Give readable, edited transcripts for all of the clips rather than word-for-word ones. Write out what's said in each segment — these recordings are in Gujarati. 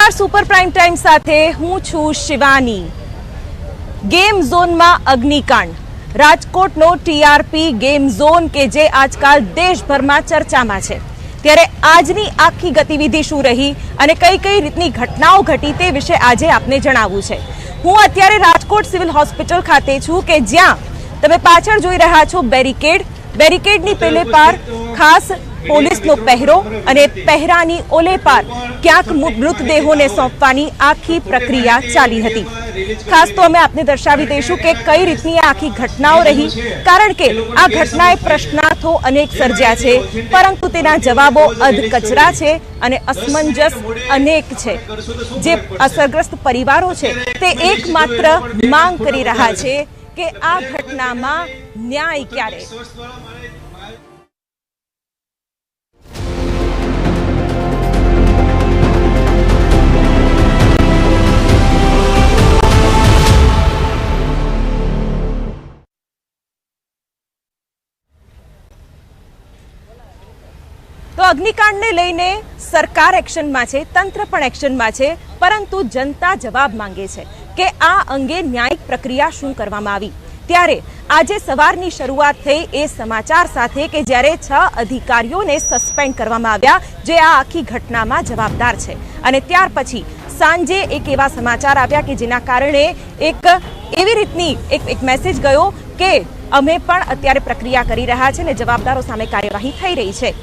નમસ્કાર સુપર પ્રાઇમ ટાઈમ સાથે હું છું શિવાની। ગેમ ઝોનમાં અગ્નિકાંડ, રાજકોટનો ટીઆરપી ગેમ ઝોન કે જે આજકાલ દેશભરમાં ચર્ચામાં છે, ત્યારે આજની આખી ગતિવિધિ શું રહી અને કઈ કઈ રીતની ઘટનાઓ ઘટી તે વિશે આજે આપને જણાવવું છે। હું અત્યારે રાજકોટ સિવિલ હોસ્પિટલ ખાતે છું કે જ્યાં તમે પાછળ જોઈ રહ્યા છો બેરિકેડની પેલે પાર ખાસ પોલીસનો પહેરો અને પહેરાની ઓલે પાર ક્યાંક મૃતદેહોને સોંપવાની આખી પ્રક્રિયા ચાલી હતી। ખાસ તો અમે આપને દર્શાવી દઈશું કે કઈ રીતની આખી ઘટનાઓ રહી, કારણ કે આ ઘટનાએ પ્રશ્નાર્થો અનેક સર્જ્યા છે, પરંતુ તેના જવાબો અધકચરા છે અને અસમંજસ અનેક છે। જે અસરગ્રસ્ત પરિવારો છે તે એકમાત્ર માંગ કરી રહ્યા છે કે આ ઘટનામાં ન્યાય ક્યારે। તો અગ્નિકાંડને લઈને સરકાર એક્શનમાં છે, તંત્ર પણ એક્શનમાં છે, પરંતુ જનતા જવાબ માંગે છે કે આ અંગે ન્યાયિક પ્રક્રિયા શું કરવામાં આવી। ત્યારે આજે સવારની શરૂઆત થઈ એ સમાચાર સાથે કે જ્યારે 6 અધિકારીઓને સસ્પેન્ડ કરવામાં આવ્યા જે આ આખી ઘટનામાં જવાબદાર છે, અને ત્યાર પછી સાંજે એક એવા સમાચાર આવ્યા કે જેના કારણે એક એવી રીતની એક મેસેજ ગયો કે અમે પણ અત્યારે પ્રક્રિયા કરી રહ્યા છે અને જવાબદારો સામે કાર્યવાહી થઈ રહી છે।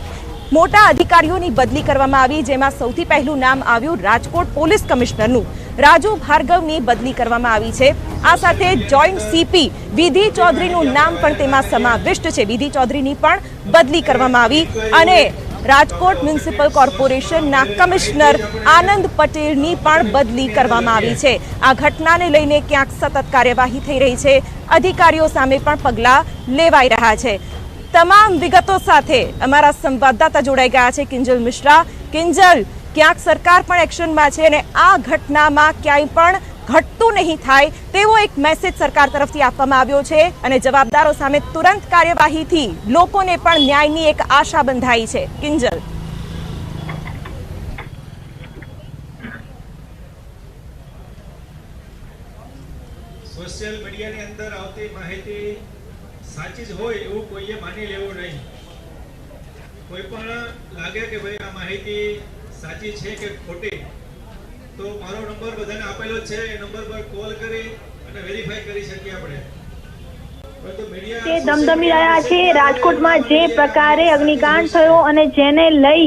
મોટા અધિકારીઓની બદલી કરવામાં આવી, જેમાં સૌથી પહેલું નામ આવ્યું રાજકોટ પોલીસ કમિશનરનું। રાજુ ભાર્ગવની બદલી કરવામાં આવી છે। આ સાથે જોઈન્ટ સીપી વિધિ ચૌધરીનું નામ પણ તેમાં સમાવિષ્ટ છે। વિધિ ચૌધરીની પણ બદલી કરવામાં આવી અને રાજકોટ મ્યુનિસિપલ કોર્પોરેશનના કમિશનર આનંદ પટેલની પણ બદલી કરવામાં આવી છે। આ ઘટનાને લઈને ક્યાંક સતત કાર્યવાહી થઈ રહી છે, અધિકારીઓ સામે પણ પગલાં લેવાઈ રહ્યા છે। તમામ વિગતો સાથે અમારા સંવાદદાતા જોડાઈ ગયા છે કિંજલ મિશ્રા। કિંજલ, ક્યાંક સરકાર પણ એક્શનમાં છે અને આ ઘટનામાં ક્યાંય પણ ઘટતું નહીં થાય તેવો એક મેસેજ સરકાર તરફથી આપવામાં આવ્યો છે અને જવાબદારો સામે તુરંત કાર્યવાહીથી લોકોને પણ ન્યાયની એક આશા બંધાઈ છે। કિંજલ, સોશિયલ મીડિયાની અંદર આવતી માહિતી સાચી જ હોય એવું કોઈએ માની લેવું નહીં। કોઈ પણ લાગે કે ભાઈ આ માહિતી સાચી છે કે ખોટી, તો મારો નંબર બધાને આપેલો છે, એ નંબર પર કોલ કરી અને વેરીફાઈ કરી શકીએ આપણે। ધમધમી રહ્યા છે રાજકોટમાં જે પ્રકારે અગ્નિકાંડ થયો અને જેને લઈ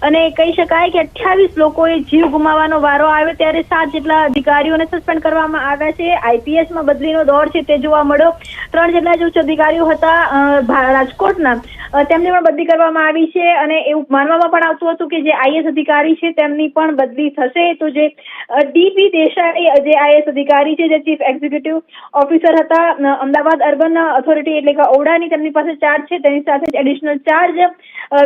અને કહી શકાય કે 28 લોકોએ જીવ ગુમાવવાનો વારો આવ્યો, ત્યારે 7 જેટલા અધિકારીઓને સસ્પેન્ડ કરવામાં આવ્યા છે। આઈપીએસમાં બદલીનો દોર છે તે જોવા મળ્યો। 3 જેટલા જે ઉચ્ચ અધિકારીઓ હતા રાજકોટના, તેમની પણ બદલી કરવામાં આવી છે અને એવું માનવામાં પણ આવતું હતું કે જે આઈએસ અધિકારી છે તેમની પણ બદલી થશે। તો જે ડીપી દેસાઈ જે આઈએસ અધિકારી છે, જે ચીફ એક્ઝિક્યુટિવ ઓફિસર હતા અમદાવાદ અર્બન ઓથોરિટી એટલે કે ઓવડાની તેમની પાસે ચાર્જ છે, તેની સાથે additional charge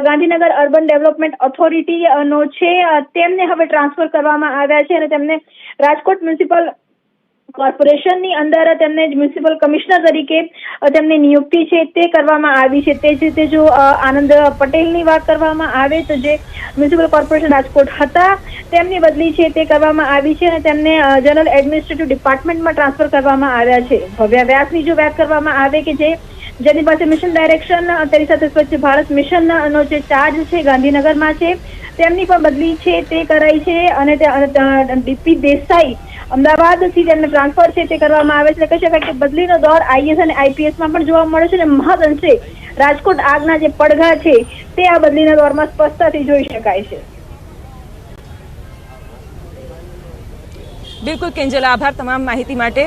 Gandhinagar urban development authority નો છે, તેમને હવે ટ્રાન્સફર કરવામાં આવ્યા છે અને તેમને રાજકોટ મ્યુનિસિપલ કોર્પોરેશનની અંદર તેમને મ્યુનિસિપલ કમિશનર તરીકે તેમની નિયુક્તિ છે તે કરવામાં આવી છે। તે જ રીતે જો આનંદ પટેલની વાત કરવામાં આવે તો જે મ્યુનિસિપલ કોર્પોરેશન રાજકોટ હતા તેમની બદલી છે તે કરવામાં આવી છે અને તેમને જનરલ એડમિનિસ્ટ્રેટિવ ડિપાર્ટમેન્ટમાં ટ્રાન્સફર કરવામાં આવ્યા છે। ભવ્યા વ્યાસની જો વાત કરવામાં આવે કે જેની પાસે મિશન ડાયરેક્શન, તેની સાથે સ્વચ્છ ભારત મિશનનો જે ચાર્જ છે ગાંધીનગરમાં છે, તેમની પણ બદલી છે તે કરાઈ છે અને ડીપી દેસાઈ અમદાવાદથી તેમને ટ્રાન્સફર છે તે કરવામાં આવે છે। કહી શકાય કે બદલીનો દોર આઈએસ અને આઈપીએસમાં પણ જોવા મળે છે અને મહદઅંશે રાજકોટ આગના જે પડઘા છે તે આ બદલીના દોરમાં સ્પષ્ટતાથી જોઈ શકાય છે। બિલકુલ કિંજલ, આભાર તમામ માહિતી માટે।